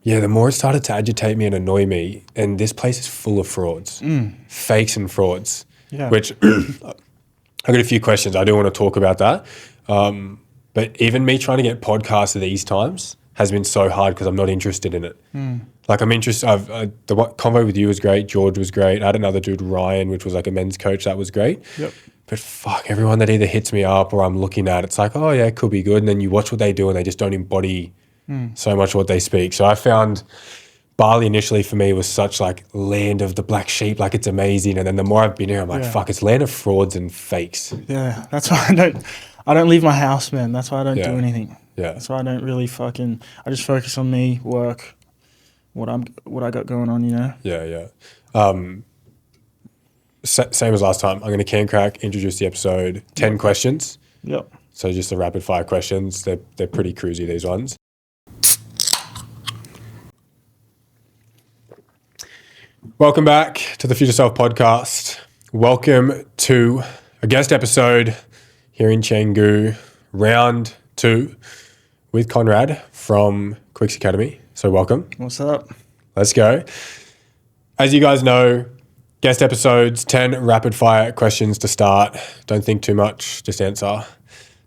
Yeah, the more it started to agitate me and annoy me, and this place is full of frauds, fakes and frauds, which I've got a few questions. I do want to talk about that. But even me trying to get podcasts at these times has been so hard because I'm not interested in it. Like I'm interested, the convo with you was great. George was great. I had another dude, Ryan, which was like a men's coach. That was great. Yep. But fuck, everyone that either hits me up or I'm looking at, it's like, oh yeah, it could be good. And then you watch what they do and they just don't embody so much what they speak. So I found Bali initially for me was such like land of the black sheep, like it's amazing. And then the more I've been here, I'm like, fuck, it's land of frauds and fakes. Yeah, that's why I don't leave my house, man. That's why I don't do anything. Yeah. That's why I don't really I just focus on me, work, what I got going on, you know? Yeah. Same as last time. I'm going to can crack, introduce the episode, 10 questions. Yep. So just the rapid fire questions. They're pretty cruisy, these ones. Welcome back to the Future Self podcast. Welcome to a guest episode here in Canggu, round 2 with Conrad from Quicks Academy. So welcome. What's up? Let's go. As you guys know, guest episodes, 10 rapid fire questions to start. Don't think too much, just answer.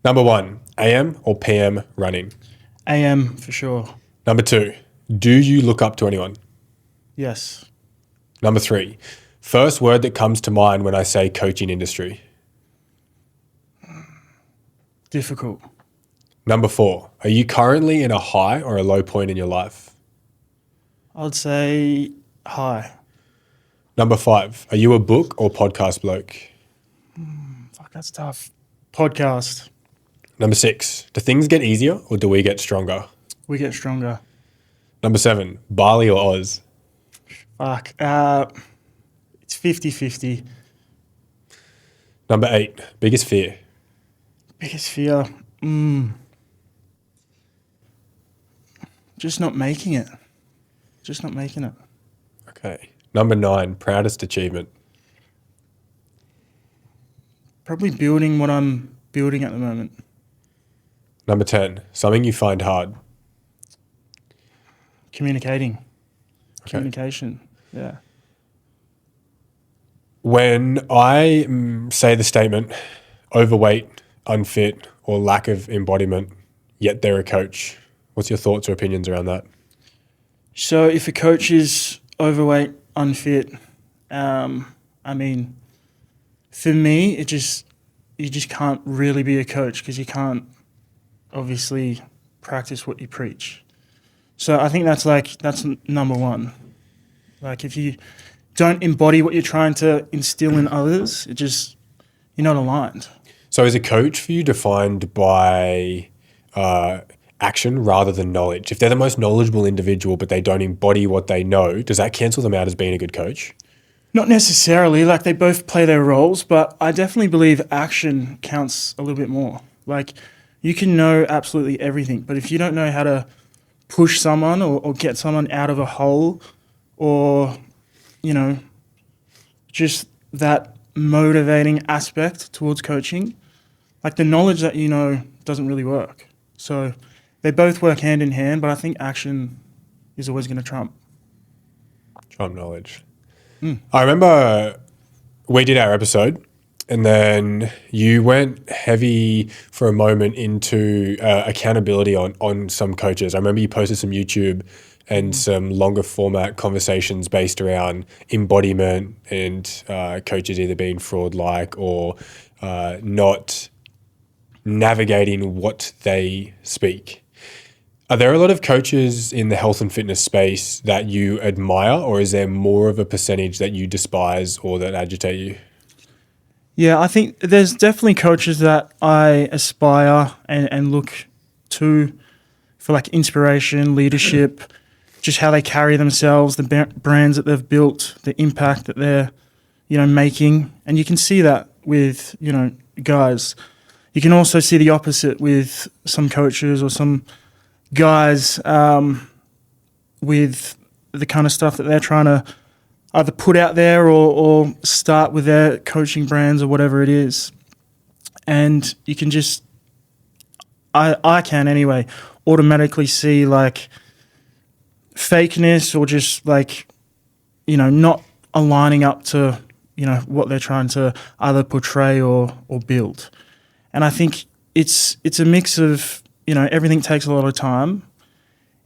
Number 1, AM or PM running? AM for sure. Number 2, do you look up to anyone? Yes. Number 3, first word that comes to mind when I say coaching industry? Difficult. Number 4, are you currently in a high or a low point in your life? I would say high. Number 5, are you a book or podcast bloke? Fuck, that's tough. Podcast. Number 6, do things get easier or do we get stronger? We get stronger. Number 7, Bali or Oz? Fuck. It's 50-50. Number 8, biggest fear? Biggest fear? Just not making it. Okay. Number 9, proudest achievement? Probably building what I'm building at the moment. Number 10, something you find hard? Communicating. Okay. Communication, yeah. When I say the statement, overweight, unfit, or lack of embodiment, yet they're a coach, what's your thoughts or opinions around that? So if a coach is overweight, unfit, I mean, for me, you just can't really be a coach because you can't obviously practice what you preach. So I think that's number 1. Like if you don't embody what you're trying to instill in others, you're not aligned. So is a coach for you defined by action rather than knowledge? If they're the most knowledgeable individual but they don't embody what they know, does that cancel them out as being a good coach? Not necessarily. Like they both play their roles, but I definitely believe action counts a little bit more. Like you can know absolutely everything, but if you don't know how to push someone or get someone out of a hole or, you know, just that motivating aspect towards coaching, like the knowledge that you know doesn't really work. So they both work hand in hand, but I think action is always going to trump knowledge. I remember we did our episode and then you went heavy for a moment into accountability on some coaches. I remember you posted some YouTube and some longer format conversations based around embodiment and coaches either being fraud-like or not navigating what they speak. Are there a lot of coaches in the health and fitness space that you admire, or is there more of a percentage that you despise or that agitate you? Yeah, I think there's definitely coaches that I aspire and look to for like inspiration, leadership, just how they carry themselves, the brands that they've built, the impact that they're, making. And you can see that with, guys. You can also see the opposite with some coaches or some guys with the kind of stuff that they're trying to either put out there or start with their coaching brands or whatever it is. And you can just, I can anyway, automatically see like fakeness or just like, not aligning up to, what they're trying to either portray or build. And I think it's a mix of, everything takes a lot of time.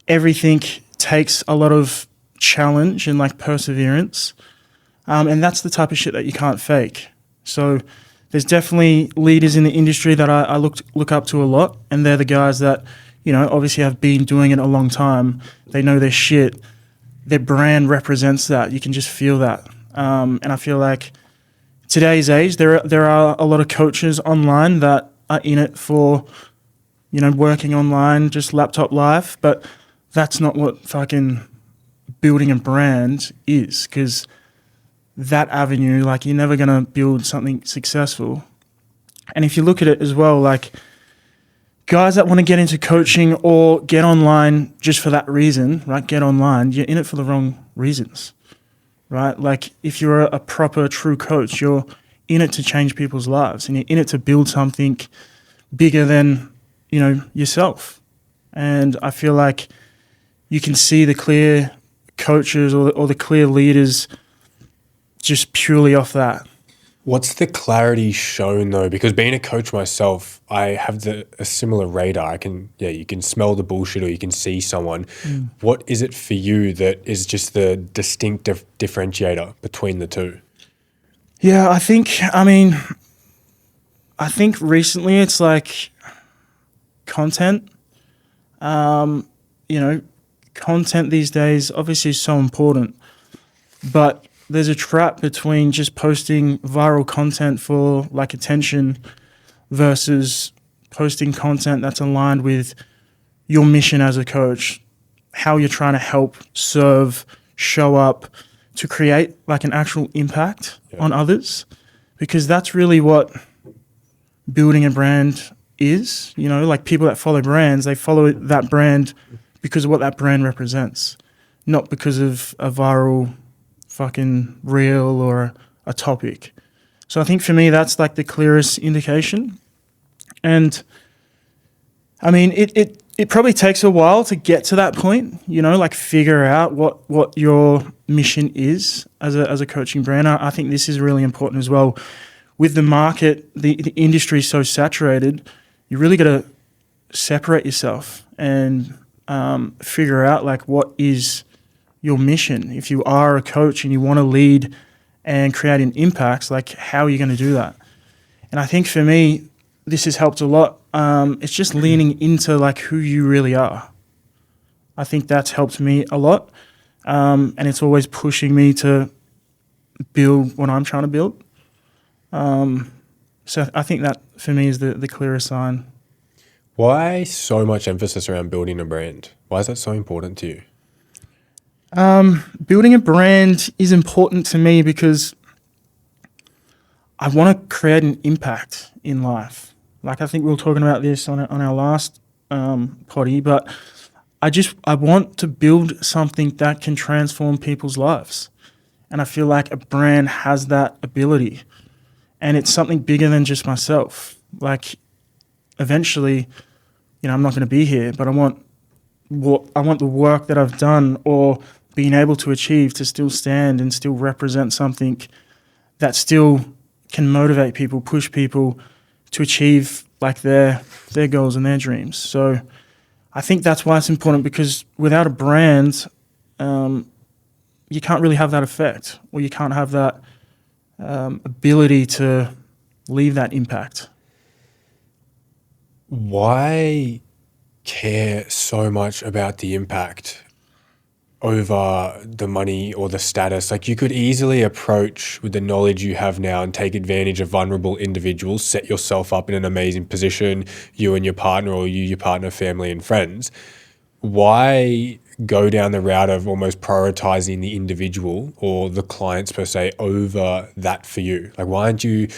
Everything takes a lot of challenge and like perseverance. And that's the type of shit that you can't fake. So there's definitely leaders in the industry that I look up to a lot. And they're the guys that, obviously have been doing it a long time. They know their shit. Their brand represents that. You can just feel that. And I feel like today's age, there are a lot of coaches online that are in it for, working online, just laptop life. But that's not what fucking building a brand is, because that avenue, like, you're never going to build something successful. And if you look at it as well, like, guys that want to get into coaching or get online just for that reason, right? Get online, you're in it for the wrong reasons, right? Like, if you're a proper, true coach, you're in it to change people's lives, and you're in it to build something bigger than, yourself. And I feel like you can see the clear coaches or the clear leaders just purely off that. What's the clarity shown though? Because being a coach myself, I have a similar radar. You can smell the bullshit or you can see someone. What is it for you that is just the distinct differentiator between the two? Yeah, I think recently it's like content. Content these days obviously is so important, but there's a trap between just posting viral content for like attention versus posting content that's aligned with your mission as a coach, how you're trying to help, serve, show up to create like an actual impact on others, because that's really what building a brand is. Like, people that follow brands, they follow that brand because of what that brand represents, not because of a viral fucking reel or a topic. So I think for me, that's like the clearest indication. And I mean, it probably takes a while to get to that point, like figure out what your mission is as a coaching brand. I think this is really important as well. With the market, the industry is so saturated, you really got to separate yourself and figure out like what is your mission. If you are a coach and you want to lead and create an impact, like, how are you going to do that? And I think for me, this has helped a lot. It's just leaning into like who you really are. I think that's helped me a lot. And it's always pushing me to build what I'm trying to build. So I think that for me is the clearest sign. Why so much emphasis around building a brand? Why is that so important to you? Building a brand is important to me because I want to create an impact in life. Like, I think we were talking about this on our last potty, but I want to build something that can transform people's lives. And I feel like a brand has that ability. And it's something bigger than just myself. Like, eventually, I'm not going to be here, but I want the work that I've done or being able to achieve to still stand and still represent something that still can motivate people, push people to achieve like their goals and their dreams. So I think that's why it's important, because without a brand, you can't really have that effect, or you can't have that ability to leave that impact. Why care so much about the impact over the money or the status? Like, you could easily approach with the knowledge you have now and take advantage of vulnerable individuals, set yourself up in an amazing position, you and your partner, or you, your partner, family and friends. Why go down the route of almost prioritizing the individual or the clients per se over that for you? Like, why aren't you...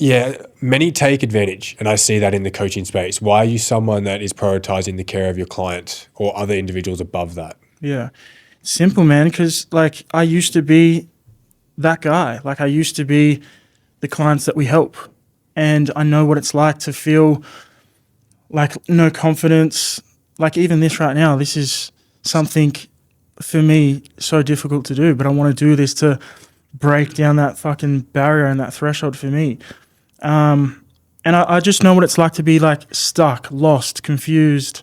Yeah, many take advantage, and I see that in the coaching space. Why are you someone that is prioritizing the care of your client or other individuals above that? Yeah, simple, man, because like, I used to be that guy. Like, I used to be the clients that we help, and I know what it's like to feel like no confidence. Like, even this right now, this is something for me so difficult to do, but I want to do this to break down that fucking barrier and that threshold for me. And I just know what it's like to be like stuck, lost, confused,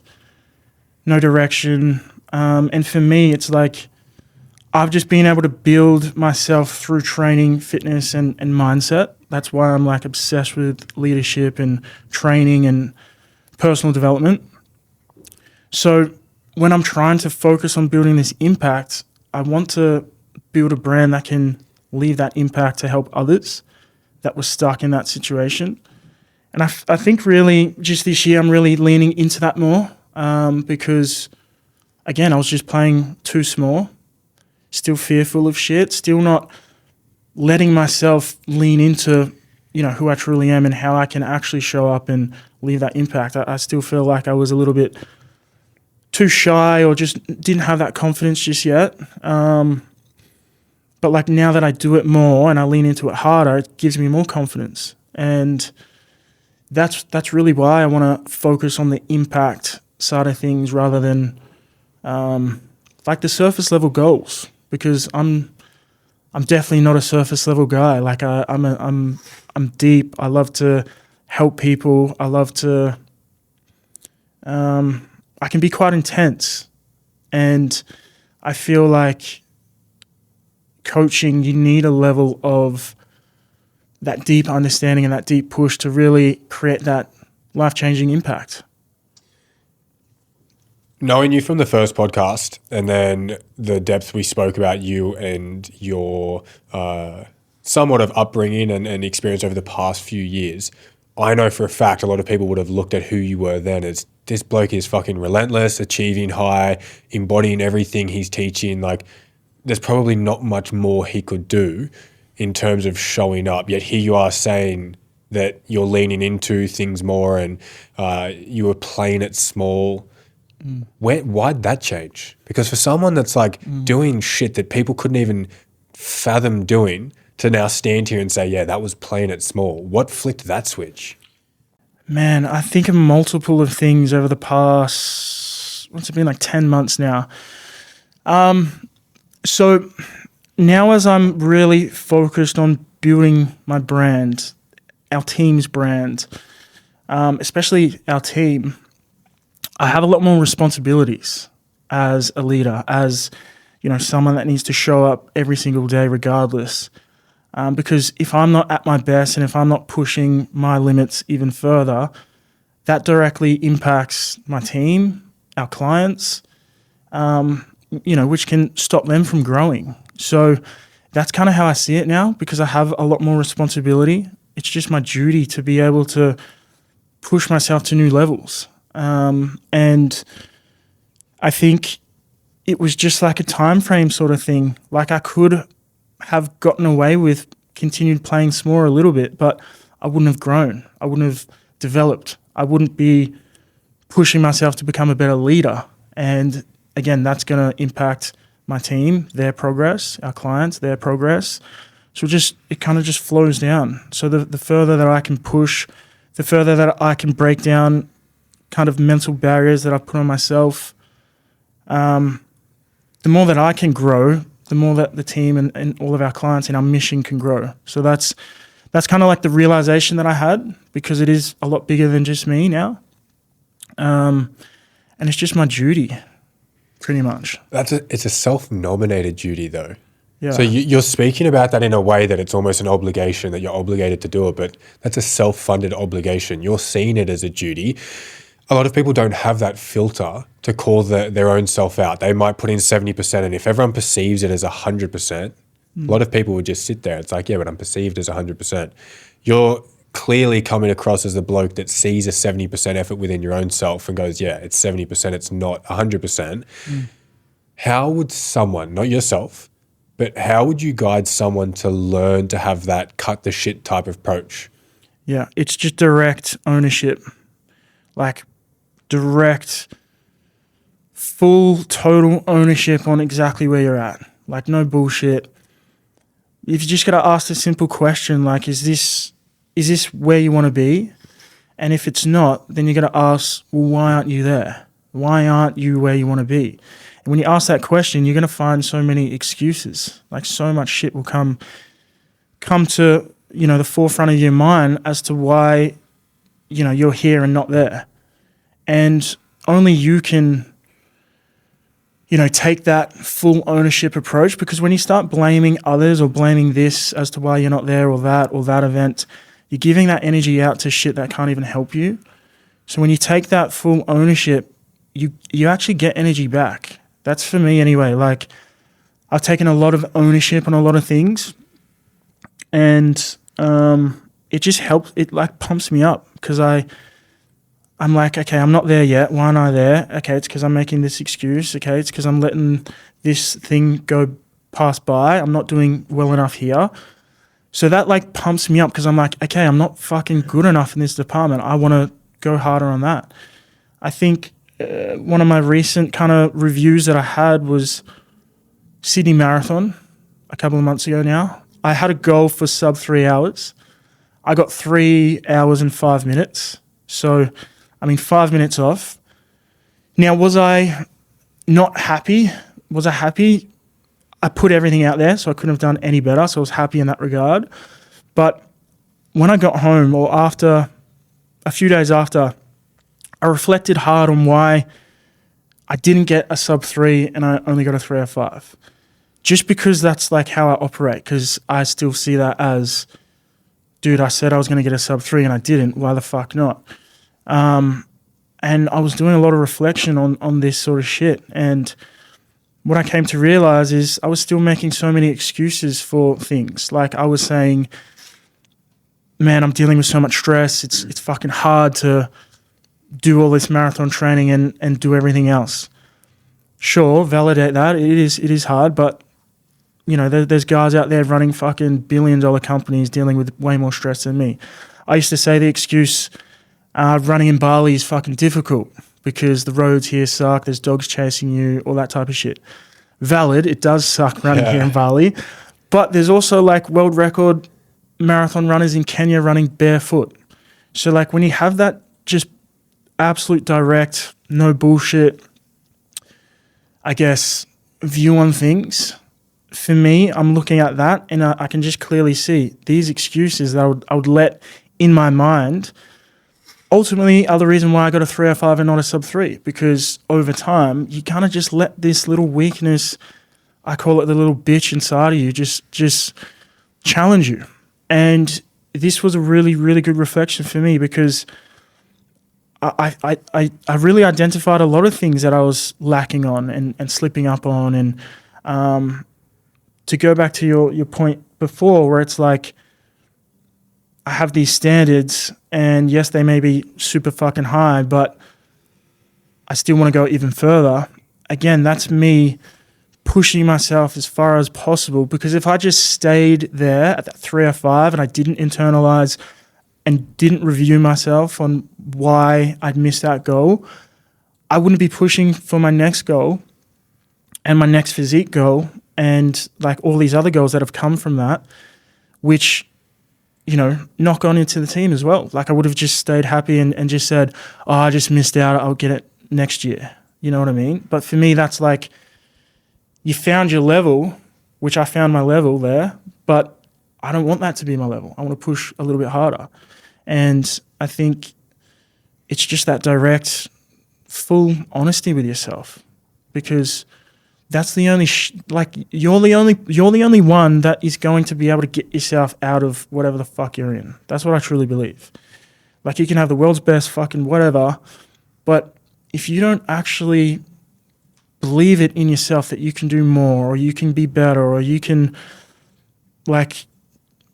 no direction. And for me, it's like I've just been able to build myself through training, fitness, and mindset. That's why I'm like obsessed with leadership and training and personal development. So when I'm trying to focus on building this impact, I want to build a brand that can leave that impact to help others that were stuck in that situation. And I think really just this year I'm really leaning into that more because, again, I was just playing too small, still fearful of shit, still not letting myself lean into, who I truly am and how I can actually show up and leave that impact. I still feel like I was a little bit too shy or just didn't have that confidence just yet. But like now that I do it more and I lean into it harder, it gives me more confidence. And that's really why I want to focus on the impact side of things rather than like the surface level goals, because I'm definitely not a surface level guy. Like I'm deep. I love to help people. I love to I can be quite intense, and I feel like coaching, you need a level of that deep understanding and that deep push to really create that life-changing impact. Knowing you from the first podcast and then the depth we spoke about you and your somewhat of upbringing and experience over the past few years, I know for a fact a lot of people would have looked at who you were then as this bloke is fucking relentless, achieving high, embodying everything he's teaching. Like, there's probably not much more he could do in terms of showing up. Yet here you are saying that you're leaning into things more and you were playing it small. Why'd that change? Because for someone that's like doing shit that people couldn't even fathom doing to now stand here and say, yeah, that was playing it small. What flicked that switch? Man, I think a multiple of things over the past, what's it been, like 10 months now. So now as I'm really focused on building my brand, our team's brand, especially our team, I have a lot more responsibilities as a leader, as someone that needs to show up every single day regardless. Because if I'm not at my best and if I'm not pushing my limits even further, that directly impacts my team, our clients, which can stop them from growing. So that's kind of how I see it now, because I have a lot more responsibility. It's just my duty to be able to push myself to new levels. And I think it was just like a time frame sort of thing. Like I could have gotten away with continued playing small a little bit, but I wouldn't have grown. I wouldn't have developed. I wouldn't be pushing myself to become a better leader. And again, that's going to impact my team, their progress, our clients, their progress. So it kind of just flows down. So the further that I can push, the further that I can break down kind of mental barriers that I've put on myself, the more that I can grow, the more that the team and all of our clients and our mission can grow. So that's kind of like the realization that I had, because it is a lot bigger than just me now. And it's just my duty, pretty much. It's a self-nominated duty though. Yeah. So you're speaking about that in a way that it's almost an obligation, that you're obligated to do it, but that's a self-funded obligation. You're seeing it as a duty. A lot of people don't have that filter to call their own self out. They might put in 70%, and if everyone perceives it as 100%, a lot of people would just sit there. It's like, yeah, but I'm perceived as 100%. You're clearly coming across as the bloke that sees a 70% effort within your own self and goes, yeah, it's 70%, it's not 100%. How would someone, not yourself, but how would you guide someone to learn to have that cut the shit type of approach? Yeah, it's just direct ownership. Like direct, full, total ownership on exactly where you're at. Like no bullshit. If you just got to ask the simple question, like, is this where you want to be? And if it's not, then you got to ask, well, why aren't you there? Why aren't you where you want to be? And when you ask that question, you're going to find so many excuses. Like so much shit will come to, the forefront of your mind as to why, you're here and not there. And only you can, take that full ownership approach, because when you start blaming others or blaming this as to why you're not there or that event, you're giving that energy out to shit that can't even help you. So when you take that full ownership, you actually get energy back. That's for me anyway. Like, I've taken a lot of ownership on a lot of things, and it just helps. It like pumps me up, because I'm like, okay, I'm not there yet. Why aren't I there? Okay, it's because I'm making this excuse. Okay, it's because I'm letting this thing go pass by. I'm not doing well enough here. So that like pumps me up, because I'm like, okay, I'm not fucking good enough in this department. I want to go harder on that. I think one of my recent kind of reviews that I had was Sydney Marathon a couple of months ago now. I had a goal for sub 3 hours. I got 3 hours and 5 minutes. So, 5 minutes off. Now, was I not happy? Was I happy? I put everything out there, so I couldn't have done any better. So I was happy in that regard. But when I got home, or after a few days after, I reflected hard on why I didn't get a sub 3 and I only got a 3:05. Just because that's like how I operate, because I still see that as, dude, I said I was going to get a sub 3 and I didn't. Why the fuck not? And I was doing a lot of reflection on this sort of shit. And what I came to realize is I was still making so many excuses for things. Like I was saying, man, I'm dealing with so much stress. It's fucking hard to do all this marathon training and do everything else. Sure, validate that. It is hard, but there's guys out there running fucking billion-dollar companies dealing with way more stress than me. I used to say the excuse, running in Bali is fucking difficult because the roads here suck, there's dogs chasing you, all that type of shit. Valid, it does suck running here in Bali, but there's also like world record marathon runners in Kenya running barefoot. So like when you have that just absolute direct, no bullshit, I guess, view on things, for me, I'm looking at that and I can just clearly see these excuses that I would let in my mind ultimately are the reason why I got a 3:05 and not a sub 3, because over time you kind of just let this little weakness, I call it the little bitch inside of you, just challenge you. And this was a really, really good reflection for me, because I really identified a lot of things that I was lacking on and slipping up on. And to go back to your point before, where it's like, I have these standards and yes, they may be super fucking high, but I still want to go even further. Again, that's me pushing myself as far as possible, because if I just stayed there at that 3:05 and I didn't internalize and didn't review myself on why I'd missed that goal, I wouldn't be pushing for my next goal and my next physique goal and like all these other goals that have come from that, which, knock on into the team as well. Like I would have just stayed happy and just said, oh, I just missed out, I'll get it next year. You know what I mean? But for me, that's like, you found your level, which I found my level there, but I don't want that to be my level. I want to push a little bit harder. And I think it's just that direct, full honesty with yourself, because that's the only you're the only one that is going to be able to get yourself out of whatever the fuck you're in. That's what I truly believe. Like you can have the world's best fucking whatever, but if you don't actually believe it in yourself that you can do more, or you can be better, or you can like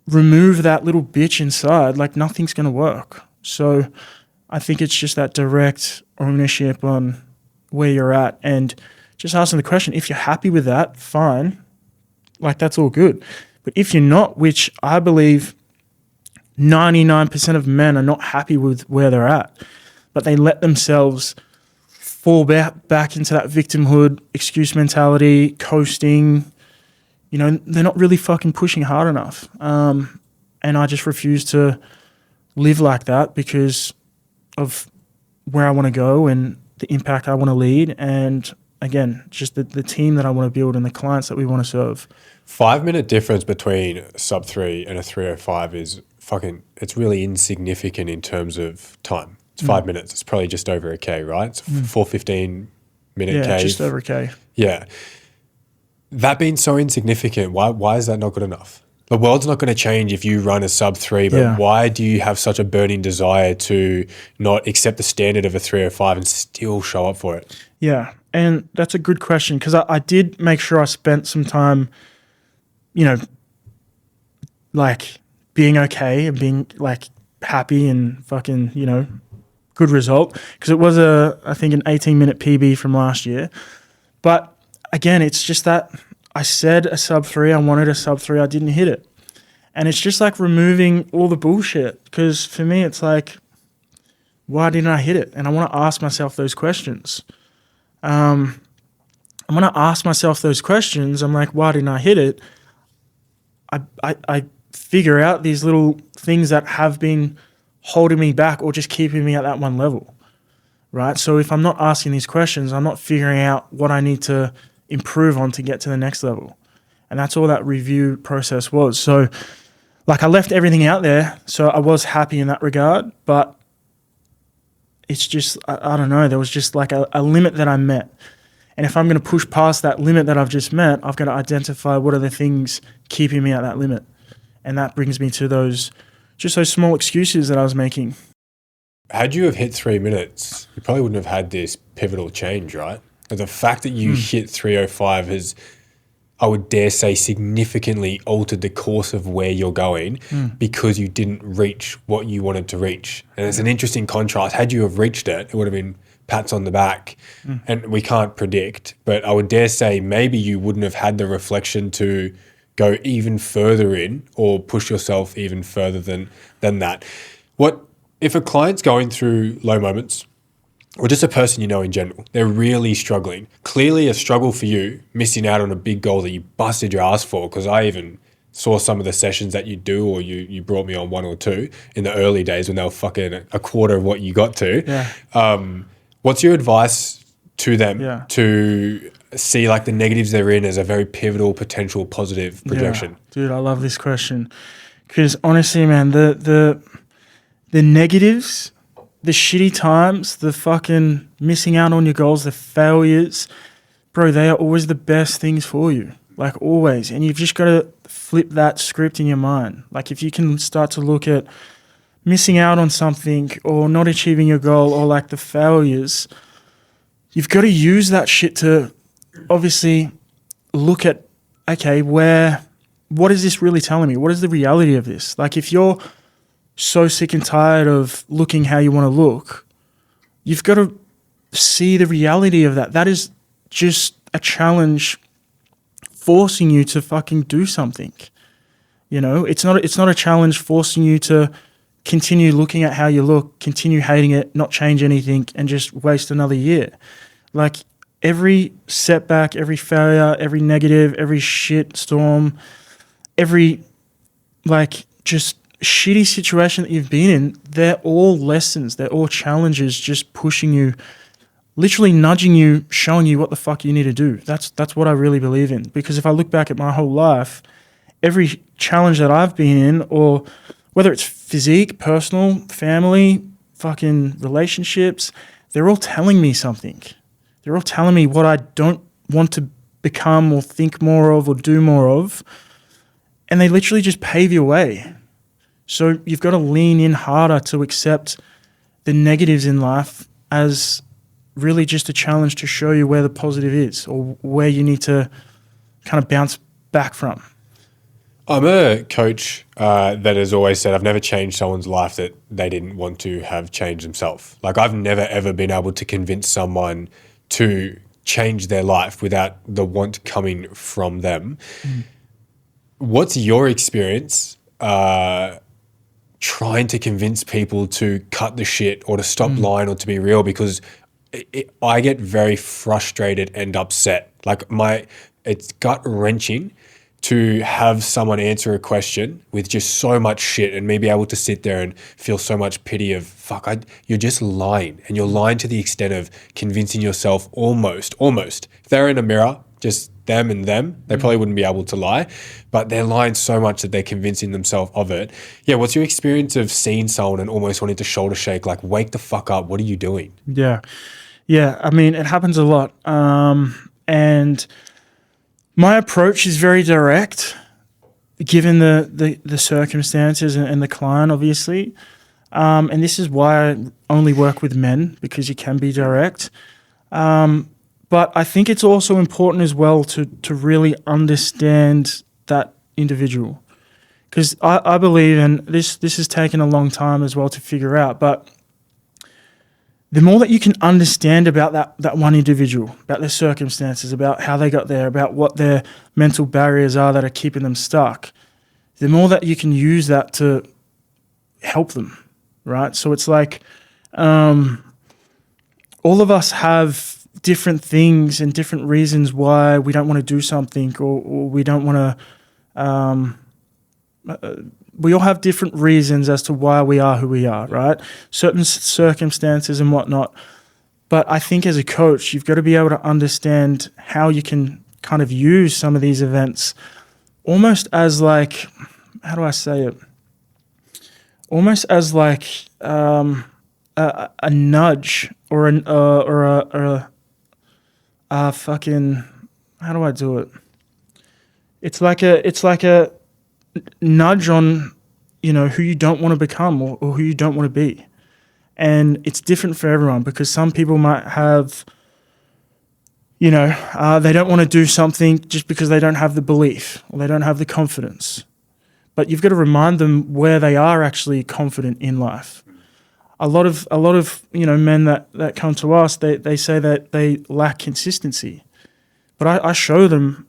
remove that little bitch inside, like nothing's going to work. So I think it's just that direct ownership on where you're at and just asking the question, if you're happy with that, fine. Like that's all good. But if you're not, which I believe 99% of men are not happy with where they're at, but they let themselves fall back into that victimhood, excuse mentality, coasting. They're not really fucking pushing hard enough. And I just refuse to live like that because of where I want to go and the impact I want to lead, and again, just the team that I want to build and the clients that we want to serve. 5 minute difference between a sub 3 and a 3:05 is it's really insignificant in terms of time. It's 5 minutes. It's probably just over a K, right? It's 4:15 minute K. Yeah, just over a K. Yeah. That being so insignificant, why is that not good enough? The world's not going to change if you run a sub 3, but why do you have such a burning desire to not accept the standard of a 3:05 and still show up for it? Yeah, and that's a good question, because I did make sure I spent some time, you know, like being okay and being like happy and fucking, you know, good result, because it was I think an 18-minute PB from last year. But again, it's just that I said a sub 3, I wanted a sub 3, I didn't hit it. And it's just like removing all the bullshit, because for me, it's like, why didn't I hit it? And I want to ask myself those questions. I'm going to ask myself those questions. I'm like, why didn't I hit it? I figure out these little things that have been holding me back or just keeping me at that one level, right? So if I'm not asking these questions, I'm not figuring out what I need to improve on to get to the next level. And that's all that review process was. So like I left everything out there, so I was happy in that regard, but it's just, I don't know, there was just like a limit that I met. And if I'm going to push past that limit that I've just met, I've got to identify what are the things keeping me at that limit. And that brings me to those small excuses that I was making. Had you have hit 3 minutes, you probably wouldn't have had this pivotal change, right? The fact that you hit 3:05 has, I would dare say, significantly altered the course of where you're going because you didn't reach what you wanted to reach. And it's an interesting contrast. Had you have reached it, it would have been pats on the back. And we can't predict, but I would dare say maybe you wouldn't have had the reflection to go even further in or push yourself even further than that. What if a client's going through low moments, or just a person you know in general, they're really struggling? Clearly a struggle for you, missing out on a big goal that you busted your ass for, because I even saw some of the sessions that you do, or you brought me on one or two in the early days when they were fucking a quarter of what you got to. Yeah. What's your advice to them to see like the negatives they're in as a very pivotal, potential positive projection? Yeah. Dude, I love this question, because honestly, man, the negatives, the shitty times, the fucking missing out on your goals, the failures, bro, they are always the best things for you. Like always. And you've just got to flip that script in your mind. Like if you can start to look at missing out on something or not achieving your goal or like the failures, you've got to use that shit to obviously look at, okay, what is this really telling me? What is the reality of this? Like if you're so sick and tired of looking how you want to look, you've got to see the reality of that. That is just a challenge forcing you to fucking do something. You know, it's not a challenge forcing you to continue looking at how you look, continue hating it, not change anything, and just waste another year. Like every setback, every failure, every negative, every shit storm, every like just shitty situation that you've been in, they're all lessons, they're all challenges, just pushing you, literally nudging you, showing you what the fuck you need to do. That's what I really believe in. Because if I look back at my whole life, every challenge that I've been in, or whether it's physique, personal, family, fucking relationships, they're all telling me something. They're all telling me what I don't want to become or think more of or do more of. And they literally just pave your way. So you've got to lean in harder to accept the negatives in life as really just a challenge to show you where the positive is or where you need to kind of bounce back from. I'm a coach that has always said I've never changed someone's life that they didn't want to have changed themselves. Like I've never, ever been able to convince someone to change their life without the want coming from them. What's your experience trying to convince people to cut the shit or to stop lying or to be real? Because I get very frustrated and upset. Like it's gut wrenching to have someone answer a question with just so much shit and me be able to sit there and feel so much pity of, fuck, you're just lying. And you're lying to the extent of convincing yourself almost. If they're in a mirror, just them and them, they probably wouldn't be able to lie. But they're lying so much that they're convincing themselves of it. Yeah, what's your experience of seeing someone and almost wanting to shoulder shake, like, wake the fuck up, what are you doing? Yeah. I mean, it happens a lot. And my approach is very direct, given the circumstances and the client, obviously. And this is why I only work with men, because you can be direct. But I think it's also important as well to really understand that individual. Because I believe, and this has taken a long time as well to figure out, but the more that you can understand about that one individual, about their circumstances, about how they got there, about what their mental barriers are that are keeping them stuck, the more that you can use that to help them, right? So it's like all of us have different things and different reasons why we don't want to do something, or we don't want to we all have different reasons as to why we are who we are, right? Certain circumstances and whatnot. But I think as a coach, you've got to be able to understand how you can kind of use some of these events almost as like, how do I say it? Almost as like a nudge or a fucking, how do I do it? It's like a nudge on, who you don't want to become or who you don't want to be. And it's different for everyone, because some people might have, they don't want to do something just because they don't have the belief or they don't have the confidence. But you've got to remind them where they are actually confident in life. A lot of men that come to us, they say that they lack consistency. But I show them,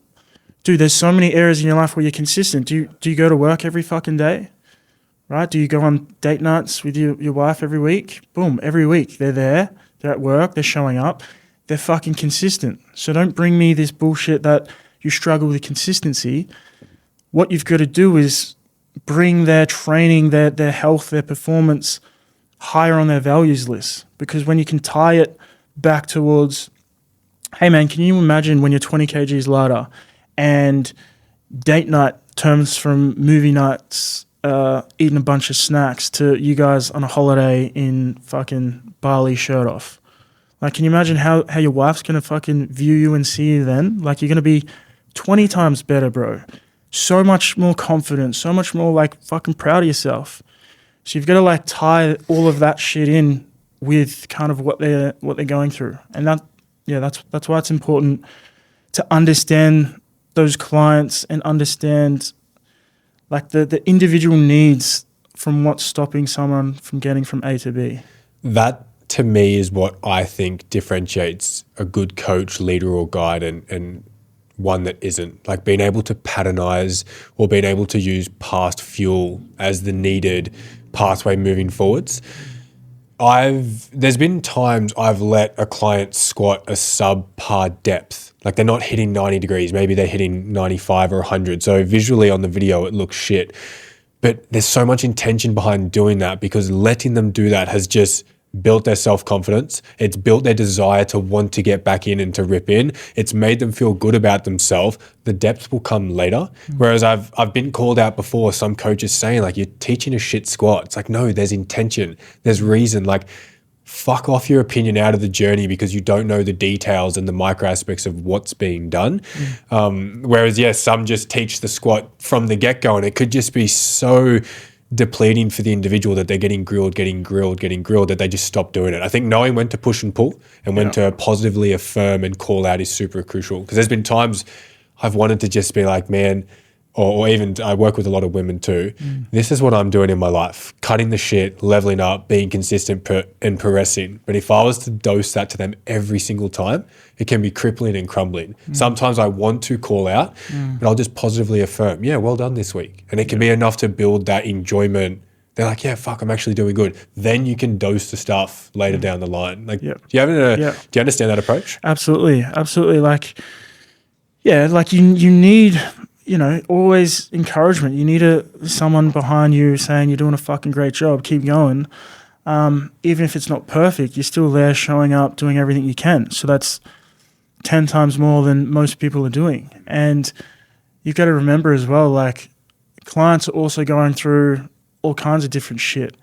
dude, there's so many areas in your life where you're consistent. Do you go to work every fucking day? Right? Do you go on date nights with your wife every week? Boom, every week. They're there, they're at work, they're showing up, they're fucking consistent. So don't bring me this bullshit that you struggle with consistency. What you've got to do is bring their training, their health, their performance higher on their values list. Because when you can tie it back towards, hey man, can you imagine when you're 20 kgs lighter and date night turns from movie nights, eating a bunch of snacks, to you guys on a holiday in fucking Bali shirt off? Like, can you imagine how your wife's going to fucking view you and see you then? Like, you're going to be 20 times better, bro. So much more confident, so much more like fucking proud of yourself. So you've got to like tie all of that shit in with kind of what they're going through. And that's why it's important to understand those clients and understand like the individual needs from what's stopping someone from getting from A to B. That to me is what I think differentiates a good coach, leader or guide and one that isn't. Like being able to patternize or being able to use past fuel as the needed pathway moving forwards. There's been times I've let a client squat a subpar depth. Like they're not hitting 90 degrees. Maybe they're hitting 95 or 100. So visually on the video, it looks shit. But there's so much intention behind doing that, because letting them do that has just built their self-confidence. It's built their desire to want to get back in and to rip in. It's made them feel good about themselves. The depth will come later. Whereas I've been called out before, some coaches saying like, you're teaching a shit squat. It's like, no, there's intention. There's reason. Like, fuck off your opinion out of the journey because you don't know the details and the micro aspects of what's being done. Whereas, yes, some just teach the squat from the get-go, and it could just be so depleting for the individual that they're getting grilled, that they just stop doing it. I think knowing when to push and pull and when to positively affirm and call out is super crucial. Because there's been times I've wanted to just be like, man, or even I work with a lot of women too. This is what I'm doing in my life, cutting the shit, leveling up, being consistent and progressing. But if I was to dose that to them every single time, it can be crippling and crumbling. Sometimes I want to call out, but I'll just positively affirm, yeah, well done this week. And it can be enough to build that enjoyment. They're like, yeah, fuck, I'm actually doing good. Then you can dose the stuff later down the line. Like, do you understand that approach? Absolutely. Like, yeah, like you need, always encouragement. You need someone behind you saying you're doing a fucking great job, keep going. Even if it's not perfect, you're still there showing up, doing everything you can. So that's 10 times more than most people are doing. And you've got to remember as well, like, clients are also going through all kinds of different shit.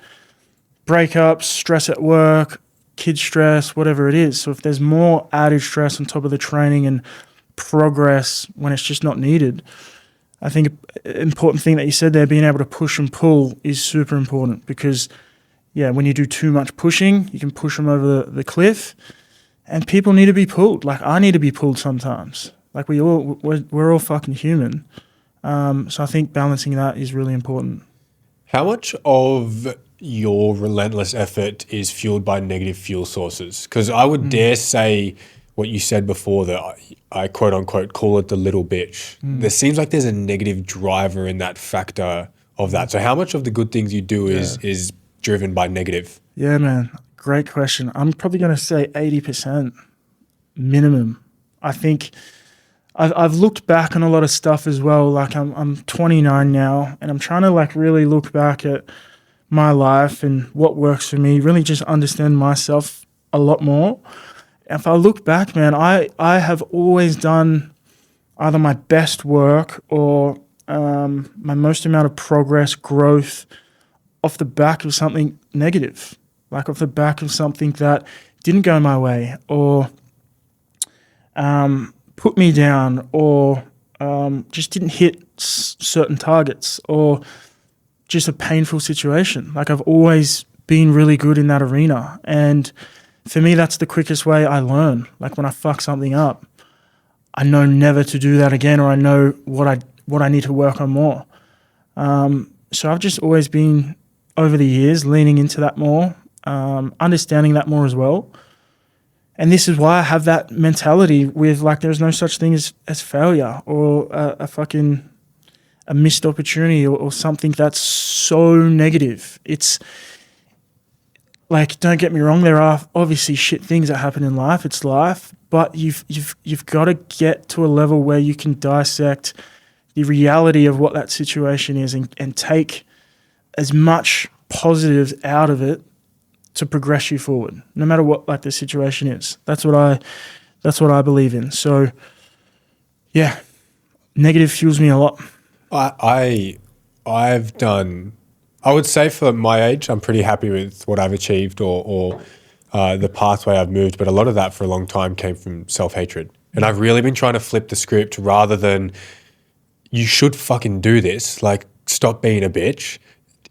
Breakups, stress at work, kid stress, whatever it is. So if there's more added stress on top of the training and progress when it's just not needed, I think an important thing that you said there, being able to push and pull, is super important because, when you do too much pushing, you can push them over the cliff, and people need to be pulled. Like, I need to be pulled sometimes. Like, we're all fucking human. So I think balancing that is really important. How much of your relentless effort is fueled by negative fuel sources? Because I would dare say what you said before, that I quote unquote call it the little bitch. There seems like there's a negative driver in that factor of that. So how much of the good things you do is driven by negative? Yeah, man. Great question. I'm probably going to say 80% minimum. I think I've looked back on a lot of stuff as well. Like, I'm 29 now, and I'm trying to like really look back at my life and what works for me, really just understand myself a lot more. If I look back, man, I have always done either my best work or my most amount of progress, growth off the back of something negative, like off the back of something that didn't go my way or put me down or just didn't hit certain targets or just a painful situation. Like, I've always been really good in that arena. And for me, that's the quickest way I learn. Like, when I fuck something up, I know never to do that again, or I know what I need to work on more. So I've just always been, over the years, leaning into that more, understanding that more as well. And this is why I have that mentality with, like, there's no such thing as failure or a missed opportunity or something that's so negative. It's like, don't get me wrong, there are obviously shit things that happen in life. It's life, but you've got to get to a level where you can dissect the reality of what that situation is and take as much positives out of it to progress you forward, no matter what like the situation is. That's what I believe in. So yeah, negative fuels me a lot. I've done, I would say for my age, I'm pretty happy with what I've achieved or the pathway I've moved. But a lot of that for a long time came from self-hatred. And I've really been trying to flip the script rather than you should fucking do this, like stop being a bitch,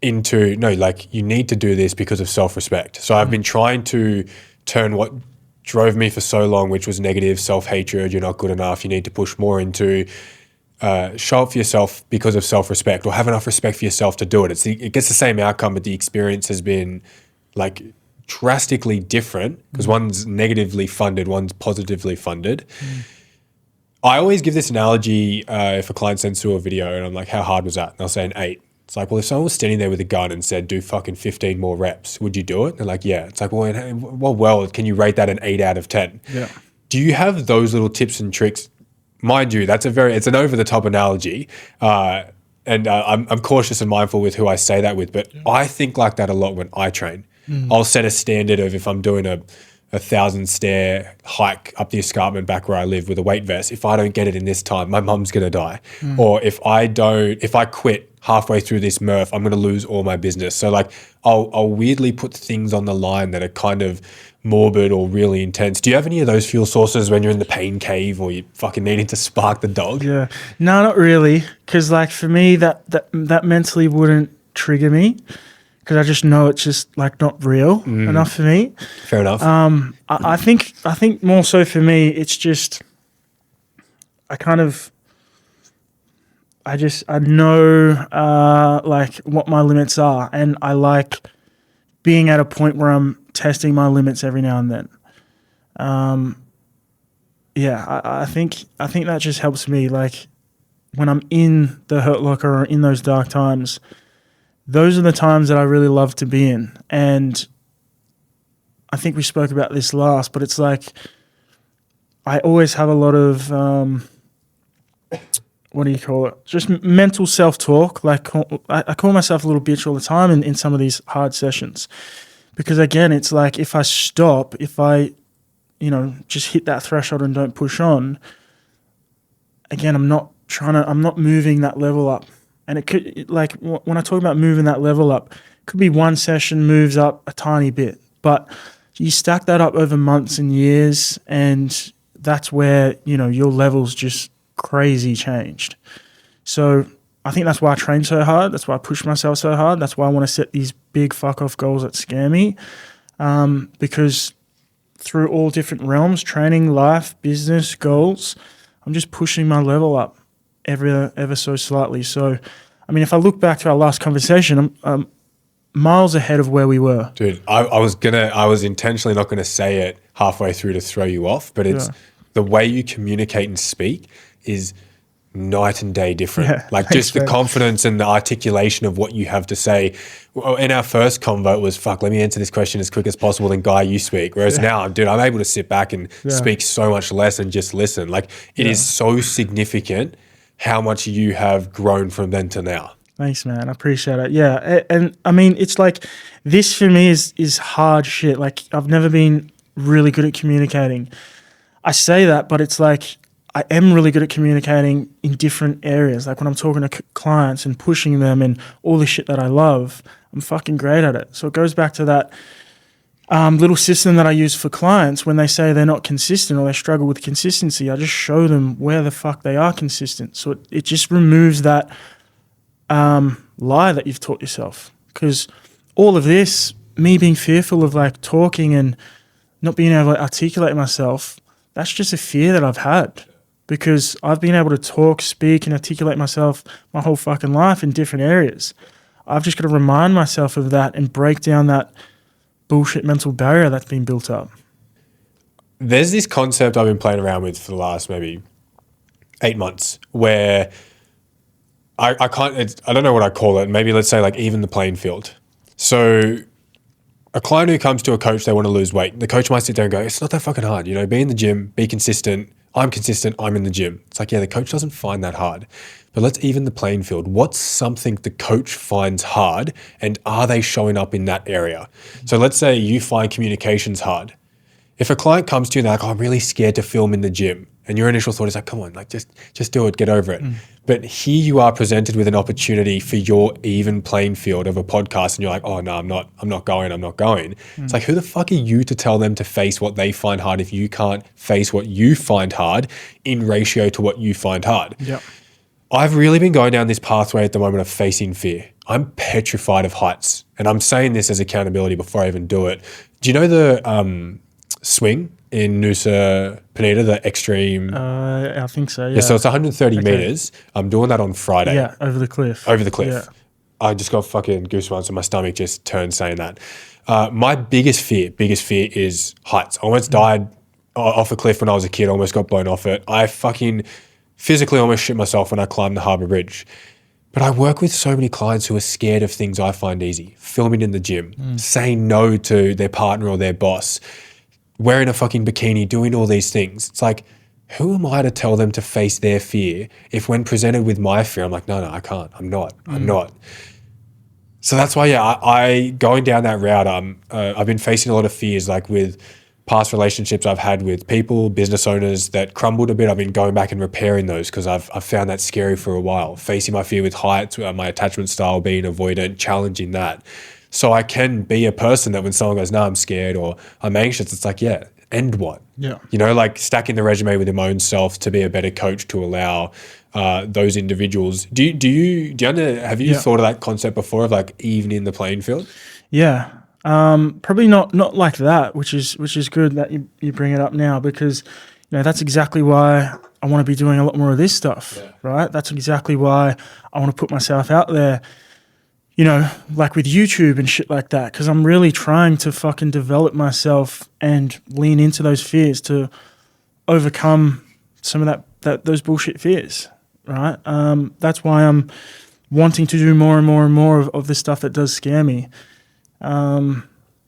into no, like you need to do this because of self-respect. So I've been trying to turn what drove me for so long, which was negative self-hatred, you're not good enough, you need to push more, into show up for yourself because of self-respect, or have enough respect for yourself to do it. It gets the same outcome, but the experience has been like drastically different because one's negatively funded, one's positively funded. I always give this analogy if a client sends through a video and I'm like, how hard was that? And I'll say an 8. It's like, well, if someone was standing there with a gun and said, do fucking 15 more reps, would you do it? They're like, yeah. It's like, well, can you rate that an 8 out of 10? Yeah. Do you have those little tips and tricks? Mind you, it's an over-the-top analogy, and I'm cautious and mindful with who I say that with, but I think like that a lot when I train. I'll set a standard of, if I'm doing a 1,000 stair hike up the escarpment back where I live with a weight vest, if I don't get it in this time, my mum's going to die. Or if I quit halfway through this Murph, I'm going to lose all my business. So like I'll weirdly put things on the line that are kind of morbid or really intense. Do you have any of those fuel sources when you're in the pain cave or you fucking needing to spark the dog? Yeah. No, not really. Because like for me, that mentally wouldn't trigger me because I just know it's just like not real enough for me. Fair enough. I think more so for me, it's just I know like what my limits are, and I like being at a point where I'm testing my limits every now and then. I think that just helps me. Like when I'm in the hurt locker or in those dark times, those are the times that I really love to be in. And I think we spoke about this last, but it's like I always have a lot of what do you call it? Just mental self-talk. Like I call myself a little bitch all the time in some of these hard sessions, because again, it's like if I stop, if I, just hit that threshold and don't push on, again, I'm not moving that level up. And it could, like when I talk about moving that level up, it could be one session moves up a tiny bit, but you stack that up over months and years, and that's where, your levels just crazy changed. So I think that's why I train so hard. That's why I push myself so hard. That's why I want to set these big fuck off goals that scare me. Because through all different realms, training, life, business, goals, I'm just pushing my level up ever so slightly. So, I mean, if I look back to our last conversation, I'm miles ahead of where we were. Dude, I was intentionally not gonna say it halfway through to throw you off, but it's the way you communicate and speak is night and day different. Yeah, like thanks, just the man. confidence and the articulation of what you have to say. Well, in our first convo, it was, fuck, let me answer this question as quick as possible, and Guy, you speak. Whereas now, dude, I'm able to sit back and speak so much less and just listen. Like it is so significant how much you have grown from then to now. Thanks, man. I appreciate it. Yeah. And I mean, it's like this for me is hard shit. Like I've never been really good at communicating. I say that, but it's like I am really good at communicating in different areas. Like when I'm talking to clients and pushing them and all the shit that I love, I'm fucking great at it. So it goes back to that little system that I use for clients when they say they're not consistent or they struggle with consistency. I just show them where the fuck they are consistent. So it just removes that lie that you've taught yourself. Because all of this, me being fearful of like talking and not being able to articulate myself, that's just a fear that I've had, because I've been able to talk, speak, and articulate myself my whole fucking life in different areas. I've just got to remind myself of that and break down that bullshit mental barrier that's been built up. There's this concept I've been playing around with for the last maybe 8 months where I don't know what I call it. Maybe let's say like even the playing field. So a client who comes to a coach, they want to lose weight. The coach might sit there and go, it's not that fucking hard. Be in the gym, be consistent. I'm consistent, I'm in the gym. It's like, yeah, the coach doesn't find that hard. But let's even the playing field. What's something the coach finds hard, and are they showing up in that area? So let's say you find communications hard. If a client comes to you and they're like, oh, I'm really scared to film in the gym, and your initial thought is like, come on, like just do it, get over it. But here you are presented with an opportunity for your even playing field of a podcast, and you're like, oh no, I'm not going. It's like, who the fuck are you to tell them to face what they find hard if you can't face what you find hard in ratio to what you find hard? Yeah. I've really been going down this pathway at the moment of facing fear. I'm petrified of heights, and I'm saying this as accountability before I even do it. Do you know the swing in Nusa Penida, the extreme? I think so, yeah. So it's 130 meters. I'm doing that on Friday. Yeah, over the cliff. Yeah. I just got fucking goosebumps and my stomach just turned saying that. My biggest fear is heights. I almost died off a cliff when I was a kid. I almost got blown off it. I fucking physically almost shit myself when I climbed the Harbour Bridge. But I work with so many clients who are scared of things I find easy. Filming in the gym, saying no to their partner or their boss, wearing a fucking bikini, doing all these things. It's like, who am I to tell them to face their fear if when presented with my fear, I'm like, no, I can't. I'm not. So that's why, I going down that route, I've been facing a lot of fears, like with past relationships I've had with people, business owners that crumbled a bit. I've been going back and repairing those because I've found that scary for a while. Facing my fear with heights, my attachment style, being avoidant, challenging that. So I can be a person that when someone goes, no, I'm scared or I'm anxious, it's like, yeah, and what? Yeah. Like stacking the resume with my own self to be a better coach to allow those individuals. Have you thought of that concept before of like evening the playing field? Yeah. Probably not like that, which is good that you bring it up now, because that's exactly why I want to be doing a lot more of this stuff, right? That's exactly why I want to put myself out there, like with YouTube and shit like that, because I'm really trying to fucking develop myself and lean into those fears to overcome some of those bullshit fears, right? That's why I'm wanting to do more and more and more of the stuff that does scare me. But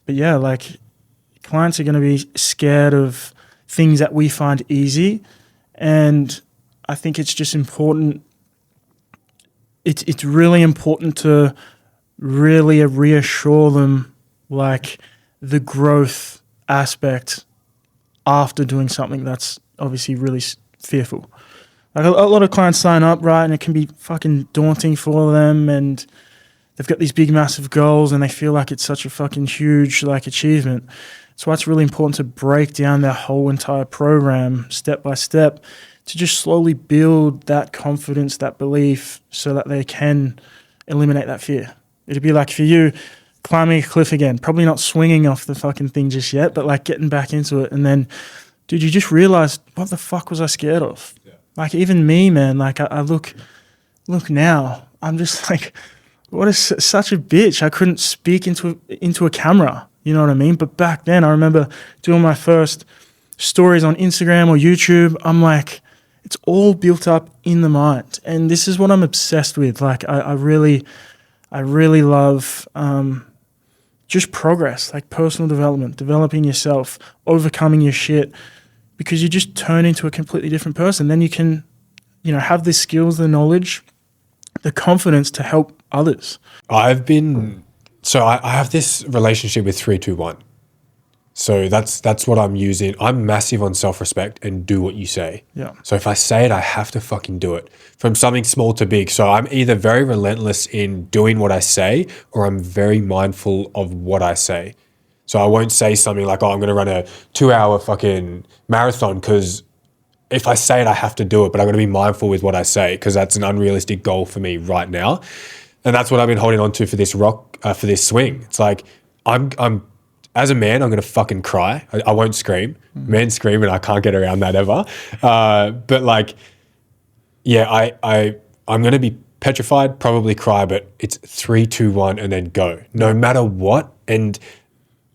yeah, like clients are going to be scared of things that we find easy. And I think it's just important it's really important to really reassure them, like, the growth aspect after doing something that's obviously really fearful. Like, a lot of clients sign up, right, and it can be fucking daunting for them, and they've got these big, massive goals, and they feel like it's such a fucking huge, like, achievement. So it's really important to break down their whole entire program step by step to just slowly build that confidence, that belief, so that they can eliminate that fear. It'd be like for you, climbing a cliff again, probably not swinging off the fucking thing just yet, but like getting back into it. And then, dude, you just realize, what the fuck was I scared of? Yeah. Like, even me, man, like I look now, I'm just like, what is such a bitch. I couldn't speak into a camera, you know what I mean? But back then, I remember doing my first stories on Instagram or YouTube. I'm like, it's all built up in the mind. And this is what I'm obsessed with. Like, I really love just progress, like personal development, developing yourself, overcoming your shit, because you just turn into a completely different person. Then you can, have the skills, the knowledge, the confidence to help others. I have this relationship with 3-2-1. So that's what I'm using. I'm massive on self-respect and do what you say. Yeah. So if I say it, I have to fucking do it, from something small to big. So I'm either very relentless in doing what I say, or I'm very mindful of what I say. So I won't say something like, oh, I'm going to run a 2-hour fucking marathon, because if I say it, I have to do it, but I'm going to be mindful with what I say, because that's an unrealistic goal for me right now. And that's what I've been holding on to for this for this swing. It's like, I'm as a man, I'm going to fucking cry. I won't scream. Men scream, and I can't get around that ever. But like, yeah, I'm going to be petrified, probably cry, but it's 3, 2, 1, and then go, no matter what. And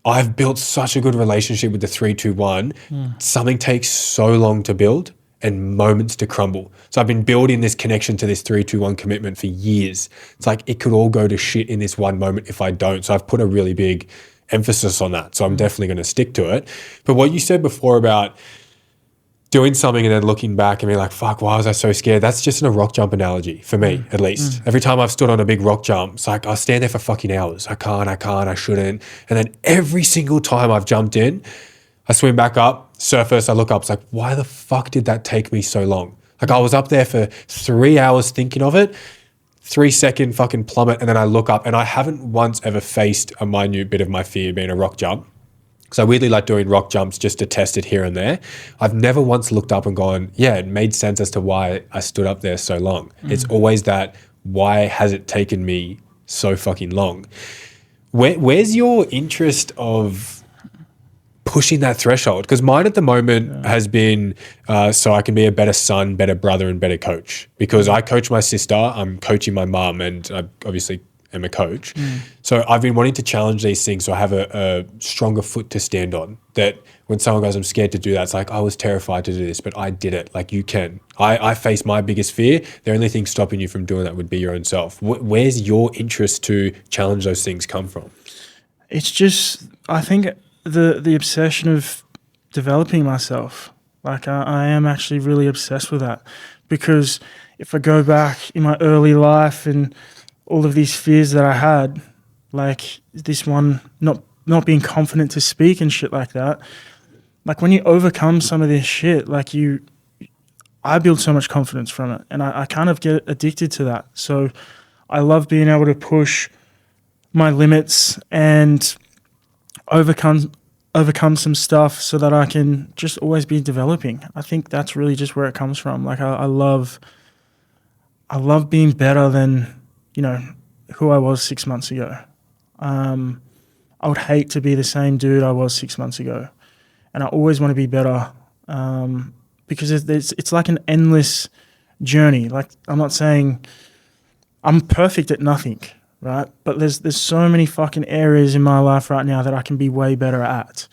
I've built such a good relationship with the 3, 2, 1. Something takes so long to build and moments to crumble. So I've been building this connection to this 3, 2, 1 commitment for years. It's like, it could all go to shit in this one moment if I don't. So I've put a really big emphasis on that. So I'm definitely going to stick to it. But what you said before about doing something and then looking back and being like, fuck, why was I so scared? That's just in a rock jump analogy for me, at least. Every time I've stood on a big rock jump, it's like, I'll stand there for fucking hours. I can't, I shouldn't. And then every single time I've jumped in, I swim back up, surface, I look up. It's like, why the fuck did that take me so long? Like, I was up there for 3 hours thinking of it, 3-second fucking plummet, and then I look up, and I haven't once ever faced a minute bit of my fear being a rock jump. Because I weirdly like doing rock jumps just to test it here and there. I've never once looked up and gone, yeah, it made sense as to why I stood up there so long. It's always that, why has it taken me so fucking long? Where's your interest of pushing that threshold? Because mine at the moment has been so I can be a better son, better brother, and better coach. Because I coach my sister, I'm coaching my mum, and I obviously am a coach. So I've been wanting to challenge these things so I have a stronger foot to stand on. That when someone goes, I'm scared to do that, it's like, I was terrified to do this, but I did it. Like, you can. I faced my biggest fear. The only thing stopping you from doing that would be your own self. Where's your interest to challenge those things come from? It's just, I think, the obsession of developing myself. Like, I am actually really obsessed with that, because if I go back in my early life and all of these fears that I had, like this one, not being confident to speak and shit like that, like when you overcome some of this shit, like I build so much confidence from it, and I kind of get addicted to that. So I love being able to push my limits and overcome some stuff so that I can just always be developing. I think that's really just where it comes from. Like, I love being better than, who I was 6 months ago. I would hate to be the same dude I was 6 months ago. And I always want to be better, because it's like an endless journey. Like, I'm not saying I'm perfect at nothing, right? But there's so many fucking areas in my life right now that I can be way better at.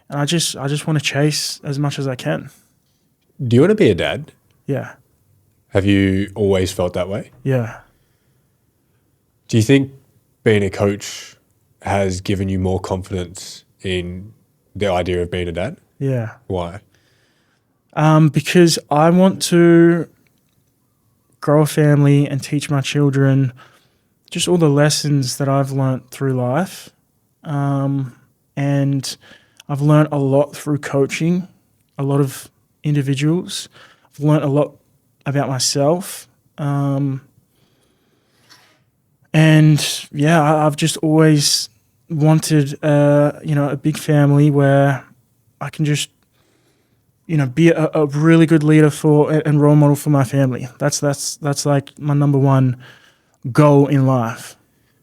And I just want to chase as much as I can. Do you want to be a dad? Yeah. Have you always felt that way? Yeah. Do you think being a coach has given you more confidence in the idea of being a dad? Yeah. Why? Because I want to grow a family and teach my children just all the lessons that I've learnt through life. And I've learnt a lot through coaching a lot of individuals. I've learnt a lot about myself. And yeah, I've just always wanted, a big family where I can just, be a really good leader for and role model for my family. That's like my number one goal in life.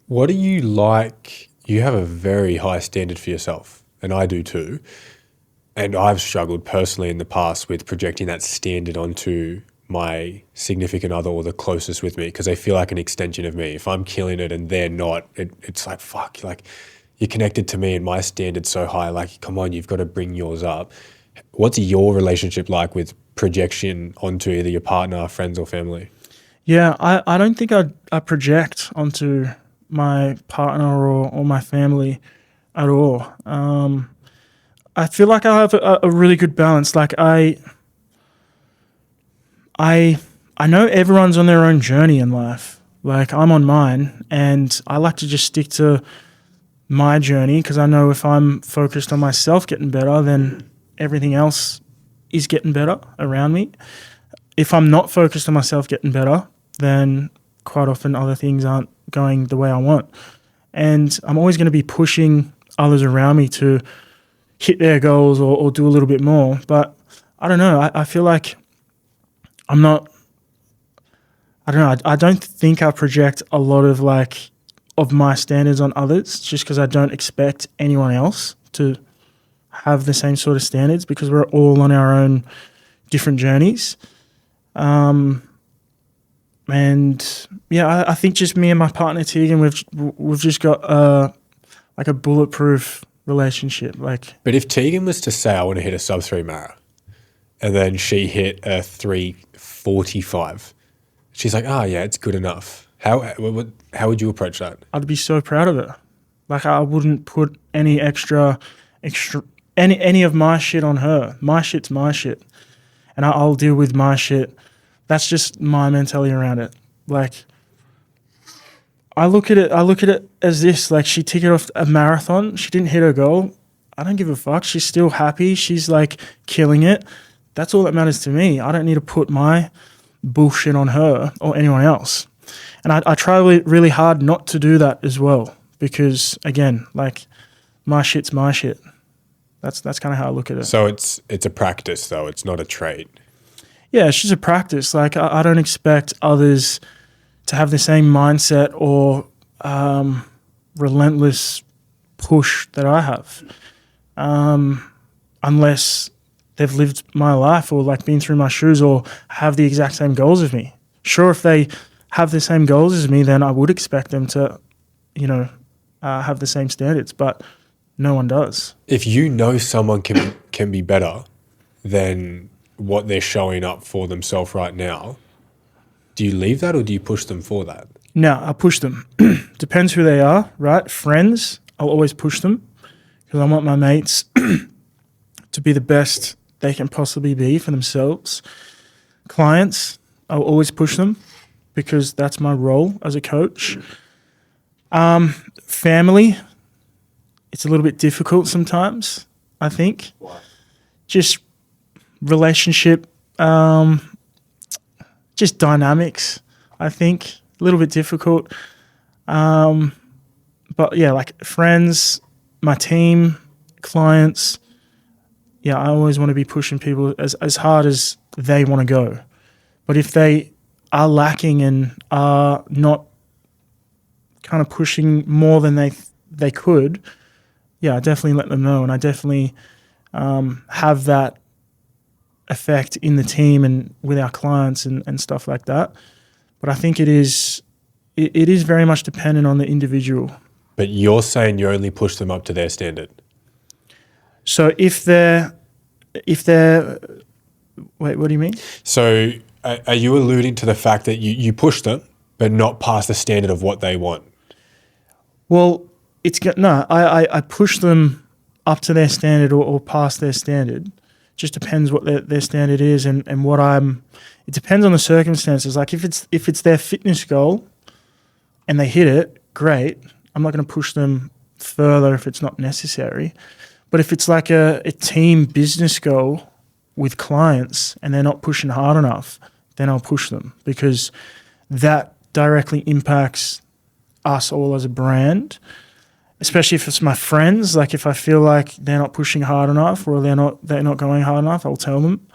What do you like? You have a very high standard for yourself, and I do too. And I've struggled personally in the past with projecting that standard onto my significant other or the closest with me, because they feel like an extension of me. If I'm killing it and they're not, it's like, fuck, like you're connected to me and my standard's so high. Like, come on, you've got to bring yours up. What's your relationship like with projection onto either your partner, friends, or family? Yeah, I don't think I project onto my partner or my family at all. I feel like I have a really good balance. Like I know everyone's on their own journey in life. Like I'm on mine, and I like to just stick to my journey because I know if I'm focused on myself getting better, then everything else is getting better around me. If I'm not focused on myself getting better, then quite often other things aren't going the way I want. And I'm always going to be pushing others around me to hit their goals or do a little bit more. But I don't know. I feel like I don't think I project a lot of my standards on others just because I don't expect anyone else to have the same sort of standards because we're all on our own different journeys. And yeah, I think just me and my partner Tegan, we've just got a bulletproof relationship. But if Tegan was to say, I want to hit a sub-3 mara, and then she hit a 3:45, she's like, yeah, it's good enough. How would you approach that? I'd be so proud of her. Like I wouldn't put any any of my shit on her. My shit's my shit, and I'll deal with my shit. That's just my mentality around it. Like I look at it as this, like she ticked off a marathon, she didn't hit her goal. I don't give a fuck. She's still happy. She's like killing it. That's all that matters to me. I don't need to put my bullshit on her or anyone else. And I try really hard not to do that as well because again, like my shit's my shit. That's kind of how I look at it. So it's a practice though. It's not a trait. Yeah, it's just a practice. Like I don't expect others to have the same mindset or relentless push that I have, unless they've lived my life or like been through my shoes or have the exact same goals as me. Sure, if they have the same goals as me, then I would expect them to, have the same standards. But no one does. If you know someone can be better than what they're showing up for themselves right now, do you leave that or do you push them for that? No, I push them. Depends who they are, right? Friends, I'll always push them because I want my mates to be the best they can possibly be for themselves. Clients, I'll always push them because that's my role as a coach. Family, it's a little bit difficult sometimes, I think. Why? Just relationship, just dynamics, I think. A little bit difficult. But yeah, like friends, my team, clients, yeah, I always want to be pushing people as hard as they want to go. But if they are lacking and are not kind of pushing more than they could, yeah, I definitely let them know. And I definitely have that effect in the team and with our clients and stuff like that. But I think it is very much dependent on the individual. But you're saying you only push them up to their standard. So if they're wait, what do you mean? So are you alluding to the fact that you push them, but not past the standard of what they want? Well, I push them up to their standard or past their standard just depends what their standard is and what it depends on the circumstances. Like if it's their fitness goal and they hit it, great. I'm not going to push them further if it's not necessary. But if it's like a team business goal with clients and they're not pushing hard enough, then I'll push them, because that directly impacts us all as a brand, especially if it's my friends. Like if I feel like they're not pushing hard enough or they're not going hard enough, I'll tell them.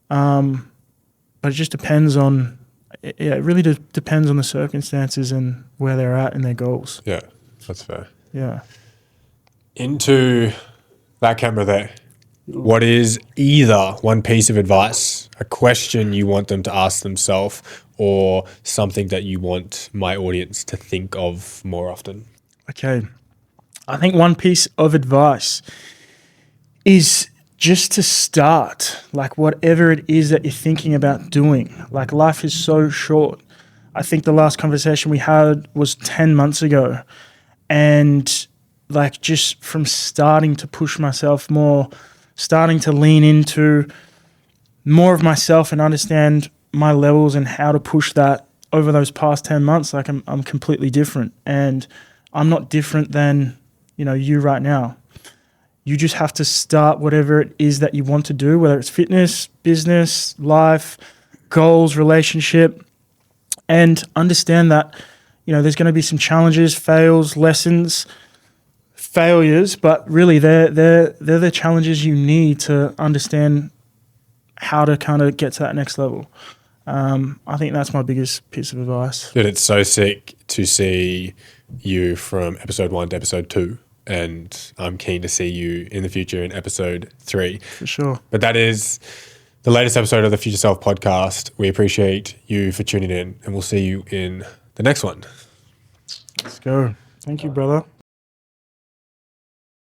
But it just depends on, it really depends on the circumstances and where they're at and their goals. Yeah, that's fair. Yeah. Into that camera there, what is either one piece of advice, a question you want them to ask themselves, or something that you want my audience to think of more often? Okay. I think one piece of advice is just to start, like whatever it is that you're thinking about doing. Like life is so short. I think the last conversation we had was 10 months ago. And like just from starting to push myself more, starting to lean into more of myself and understand my levels and how to push that over those past 10 months, like I'm completely different. And I'm not different than, you right now. You just have to start whatever it is that you want to do, whether it's fitness, business, life, goals, relationship, and understand that, there's going to be some challenges, fails, lessons, failures, but really they're the challenges you need to understand how to kind of get to that next level. I think that's my biggest piece of advice. Dude, it's so sick to see you from episode 1 to episode 2. And I'm keen to see you in the future in episode 3. For sure. But that is the latest episode of the Future Self podcast. We appreciate you for tuning in, and we'll see you in the next one. Let's go. Thank you, brother.